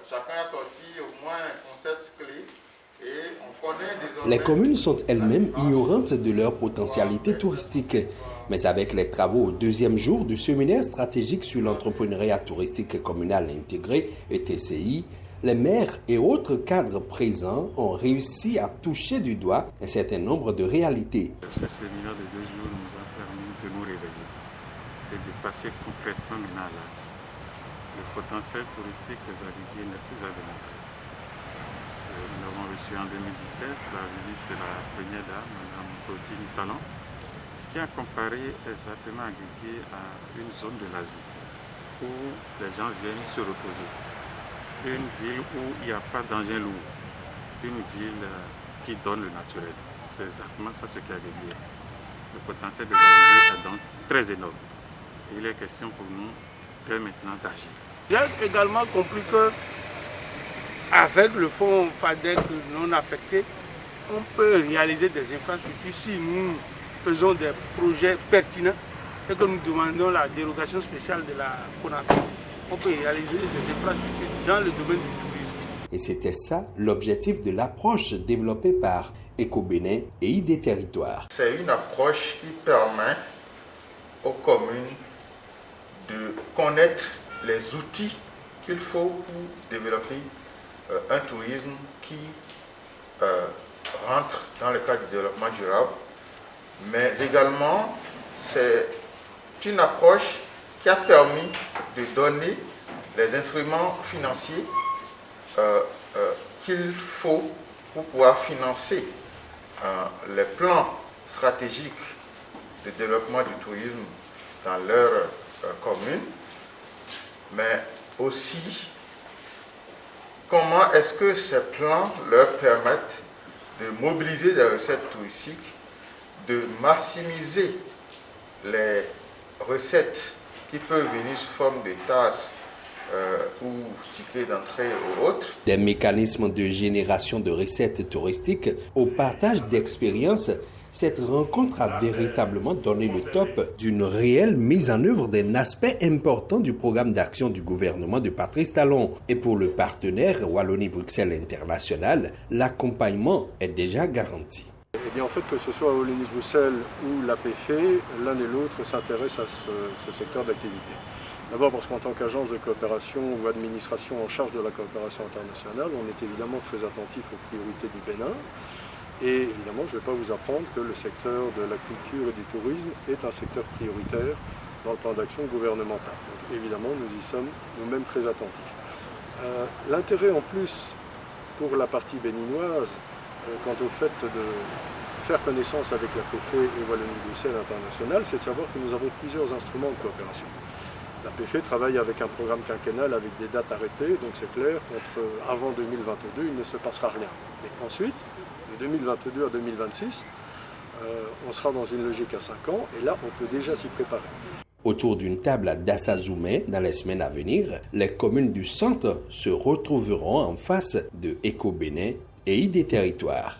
Chacun a sorti au moins un concept clé et on connaît désormais... Les communes sont elles-mêmes ignorantes de leur potentialité touristique. Mais avec les travaux au deuxième jour du séminaire stratégique sur l'entrepreneuriat touristique communal intégré, ETCI, les maires et autres cadres présents ont réussi à toucher du doigt un certain nombre de réalités. Ce séminaire de 2 jours nous a permis de nous réveiller et de passer concrètement maintenant à l'acte. Le potentiel touristique des Aguiguiers n'est plus à démontrer. Nous avons reçu en 2017 la visite de la première dame, Mme Claudine Talon, qui a comparé exactement Aguiguier à une zone de l'Asie où les gens viennent se reposer. Une ville où il n'y a pas d'engin lourd, une ville qui donne le naturel. C'est exactement ça ce qu'est Aguiguier. Le potentiel des Aguiguiers est donc très énorme. Et il est question pour nous dès maintenant d'agir. J'ai également compris que avec le fonds FADEC non affecté, on peut réaliser des infrastructures si nous faisons des projets pertinents et que nous demandons la dérogation spéciale de la CONAFI. On peut réaliser des infrastructures dans le domaine du tourisme. Et c'était ça l'objectif de l'approche développée par Éco-Bénin et ID Territoire. C'est une approche qui permet aux communes de connaître les outils qu'il faut pour développer un tourisme qui rentre dans le cadre du développement durable, mais également c'est une approche qui a permis de donner les instruments financiers qu'il faut pour pouvoir financer les plans stratégiques de développement du tourisme dans leur commune, mais aussi comment est-ce que ces plans leur permettent de mobiliser des recettes touristiques, de maximiser les recettes qui peuvent venir sous forme de tasses ou tickets d'entrée ou autres. Des mécanismes de génération de recettes touristiques au partage d'expériences, cette rencontre a véritablement donné le top d'une réelle mise en œuvre d'un aspect important du programme d'action du gouvernement de Patrice Talon. Et pour le partenaire Wallonie-Bruxelles International, l'accompagnement est déjà garanti. Eh bien, en fait, que ce soit Wallonie-Bruxelles ou l'APF, l'un et l'autre s'intéressent à ce secteur d'activité. D'abord parce qu'en tant qu'agence de coopération ou administration en charge de la coopération internationale, on est évidemment très attentif aux priorités du Bénin. Et évidemment, je ne vais pas vous apprendre que le secteur de la culture et du tourisme est un secteur prioritaire dans le plan d'action gouvernemental. Donc évidemment, nous y sommes nous-mêmes très attentifs. L'intérêt en plus pour la partie béninoise, quant au fait de faire connaissance avec la PFE et Wallonie-Bruxelles International, c'est de savoir que nous avons plusieurs instruments de coopération. La PFE travaille avec un programme quinquennal avec des dates arrêtées, donc c'est clair qu'avant 2022, il ne se passera rien. Mais ensuite, de 2022 à 2026, on sera dans une logique à 5 ans, et là, on peut déjà s'y préparer. Autour d'une table à Dassazoumé, dans les semaines à venir, les communes du centre se retrouveront en face de Éco-Bénin et ID Territoire.